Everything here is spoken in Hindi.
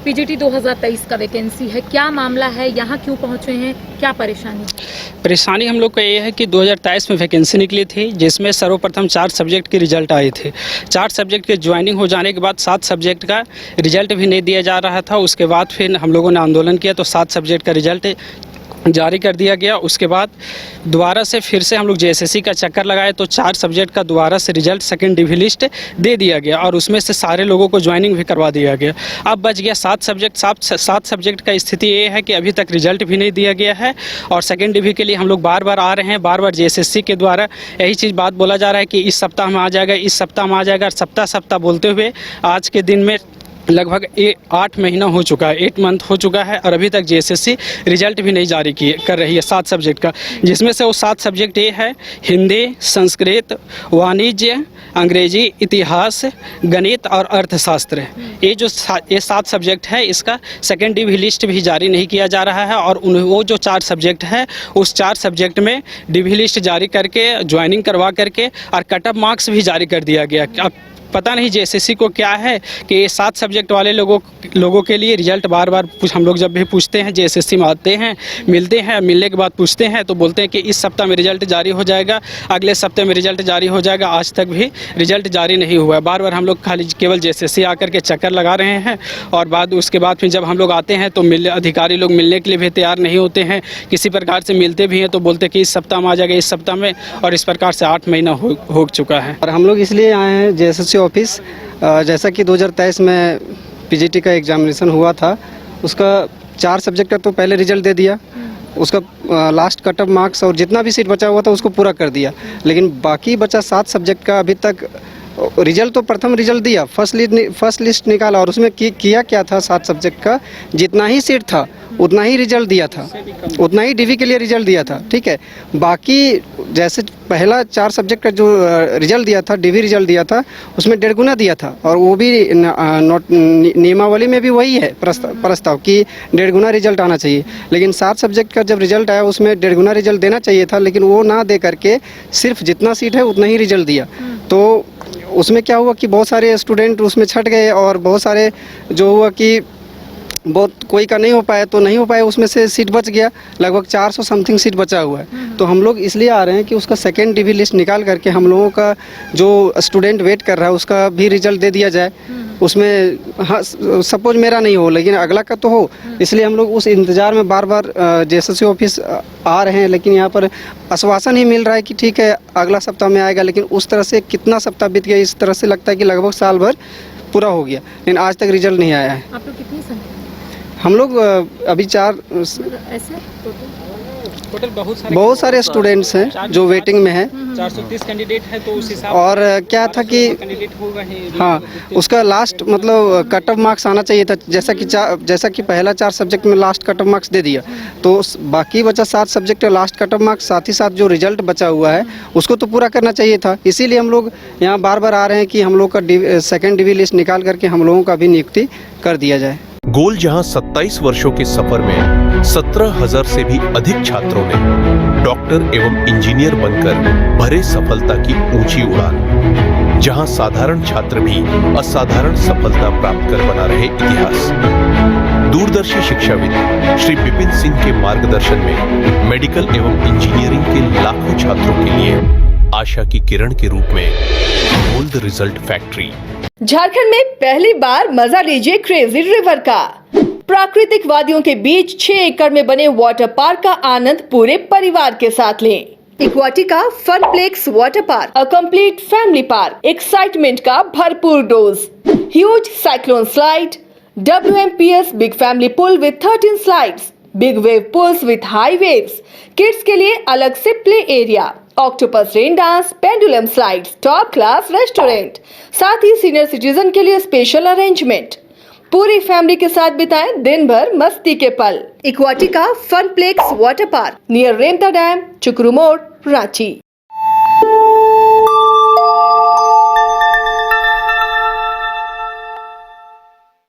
पीजीटी 2023 का वैकेंसी है, क्या मामला है, यहाँ क्यों पहुँचे हैं, क्या परेशानी? परेशानी हम लोग का ये है कि 2023 में वैकेंसी निकली थी, जिसमें सर्वप्रथम 4 सब्जेक्ट के रिजल्ट आए थे। 4 सब्जेक्ट के ज्वाइनिंग हो जाने के बाद 7 सब्जेक्ट का रिजल्ट भी नहीं दिया जा रहा था। उसके बाद फिर हम लोगों ने आंदोलन किया तो 7 सब्जेक्ट का रिजल्ट जारी कर दिया गया। उसके बाद दोबारा से फिर से हम लोग जेएसएससी का चक्कर लगाए तो 4 सब्जेक्ट का दोबारा से रिजल्ट सेकंड डिवी लिस्ट दे दिया गया और उसमें से सारे लोगों को ज्वाइनिंग भी करवा दिया गया। अब बच गया 7 सब्जेक्ट। 7 सब्जेक्ट का स्थिति ये है कि अभी तक रिजल्ट भी नहीं दिया गया है और सेकंड डिवी के लिए हम लोग बार बार आ रहे हैं। बार बार जेएसएससी के द्वारा यही चीज़ बात बोला जा रहा है कि इस सप्ताह में आ जाएगा, इस सप्ताह में आ जाएगा। सप्ताह बोलते हुए आज के दिन में लगभग 8 महीना हो चुका है, 8 मंथ हो चुका है और अभी तक जेएसएससी रिजल्ट भी नहीं जारी कर रही है 7 सब्जेक्ट का, जिसमें से वो 7 सब्जेक्ट ये है हिंदी, संस्कृत, वाणिज्य, अंग्रेजी, इतिहास, गणित और अर्थशास्त्र। ये 7 सब्जेक्ट है, इसका सेकेंड डिवी लिस्ट भी जारी नहीं किया जा रहा है और वो जो 4 सब्जेक्ट है उस 4 सब्जेक्ट में डिवी लिस्ट जारी करके ज्वाइनिंग करवा करके और कट ऑफ मार्क्स भी जारी कर दिया गया। अब पता नहीं जेएसएससी को क्या है कि ये 7 सब्जेक्ट वाले लोगों के लिए रिजल्ट बार बार हम लोग जब भी पूछते हैं, जेएसएससी में आते हैं, मिलते हैं, मिलने के बाद पूछते हैं तो बोलते हैं कि इस सप्ताह में रिजल्ट जारी हो जाएगा, अगले सप्ताह में रिजल्ट जारी हो जाएगा। आज तक भी रिजल्ट जारी नहीं हुआ है। बार बार हम लोग खाली केवल जेएसएससी आकर के चक्कर लगा रहे हैं और उसके बाद फिर जब हम लोग आते हैं तो अधिकारी लोग मिलने के लिए भी तैयार नहीं होते हैं। किसी प्रकार से मिलते भी हैं तो बोलते हैं कि इस सप्ताह में आ जाएगा, इस सप्ताह में, और इस प्रकार से 8 महीना हो चुका है। और हम लोग इसलिए आए हैं जेएसएससी ऑफिस, जैसा कि 2023 में पीजीटी का एग्जामिनेशन हुआ था, उसका 4 सब्जेक्ट का तो पहले रिजल्ट दे दिया, उसका लास्ट कट ऑफ मार्क्स और जितना भी सीट बचा हुआ था उसको पूरा कर दिया, लेकिन बाकी बचा 7 सब्जेक्ट का अभी तक रिजल्ट तो प्रथम रिजल्ट दिया, फर्स्ट लिस्ट निकाला और उसमें किया क्या था, 7 सब्जेक्ट का जितना ही सीट था उतना ही रिजल्ट दिया था, उतना ही डिवी के लिए रिजल्ट दिया था, ठीक है। बाकी जैसे पहला 4 सब्जेक्ट का जो रिजल्ट दिया था, डिवी रिजल्ट दिया था, उसमें 1.5 गुना दिया था और वो भी नियमावली में भी वही है प्रस्ताव कि 1.5 गुना रिजल्ट आना चाहिए। लेकिन 7 सब्जेक्ट का जब रिजल्ट आया उसमें 1.5 गुना रिजल्ट देना चाहिए था, लेकिन वो ना दे करके सिर्फ जितना सीट है उतना ही रिजल्ट दिया। तो उसमें क्या हुआ कि बहुत सारे स्टूडेंट उसमें छट गए और बहुत सारे जो हुआ कि बहुत कोई का नहीं हो पाया तो नहीं हो पाया, उसमें से सीट बच गया, लगभग 400 समथिंग सीट बचा हुआ है। तो हम लोग इसलिए आ रहे हैं कि उसका सेकेंड डिवी लिस्ट निकाल करके हम लोगों का जो स्टूडेंट वेट कर रहा है उसका भी रिजल्ट दे दिया जाए। उसमें हाँ, सपोज मेरा नहीं हो लेकिन अगला का तो हो, इसलिए हम लोग उस इंतज़ार में बार बार जेएसएससी ऑफिस आ रहे हैं। लेकिन यहाँ पर आश्वासन ही मिल रहा है कि ठीक है अगला सप्ताह में आएगा, लेकिन उस तरह से कितना सप्ताह बीत गया, इस तरह से लगता है कि लगभग साल भर पूरा हो गया, लेकिन आज तक रिजल्ट नहीं आया है। आप लोग कितनी संख्या? हम लोग अभी 4 टोटल बहुत सारे स्टूडेंट्स हैं जो वेटिंग में हैं। 430 कैंडिडेट है तो उस हिसाब और क्या था कि हाँ, उसका लास्ट मतलब कट ऑफ मार्क्स आना चाहिए था, जैसा कि पहला 4 सब्जेक्ट में लास्ट कट ऑफ मार्क्स दे दिया, तो बाकी बचा 7 सब्जेक्ट का लास्ट कट ऑफ मार्क्स, साथ ही साथ जो रिजल्ट बचा हुआ है उसको तो पूरा करना चाहिए था। इसीलिए हम लोग यहाँ बार बार आ रहे हैं कि हम लोग का सेकेंड डिवी लिस्ट निकाल करके हम लोगों का भी नियुक्ति कर दिया जाए। गोल जहां 27 वर्षों के सफर में 17,000 से भी अधिक छात्रों ने डॉक्टर एवं इंजीनियर बनकर भरे सफलता की ऊंची उड़ान, जहां साधारण छात्र भी असाधारण सफलता प्राप्त कर बना रहे इतिहास। दूरदर्शी शिक्षाविद श्री विपिन सिंह के मार्गदर्शन में मेडिकल एवं इंजीनियरिंग के लाखों छात्रों के लिए आशा की किरण के रूप में गोल्ड रिजल्ट फैक्ट्री। झारखंड में पहली बार मजा लीजिए क्रेजी रिवर का। प्राकृतिक वादियों के बीच 6 एकड़ में बने वाटर पार्क का आनंद पूरे परिवार के साथ लें। Aquatica Funplex water park, a complete family park, excitement का भरपूर dose, huge cyclone slide, WMPS big family pool with 13 slides, big wave pools with high waves, kids के लिए अलग से play area, octopus rain dance, pendulum slides, top class restaurant, साथ ही सीनियर सिटीजन के लिए स्पेशल अरेंजमेंट। पूरी फैमिली के साथ बिताएं दिन भर मस्ती के पल। इक्वाटिका Funplex water park near Remta dam, चुकरू मोड़, रांची।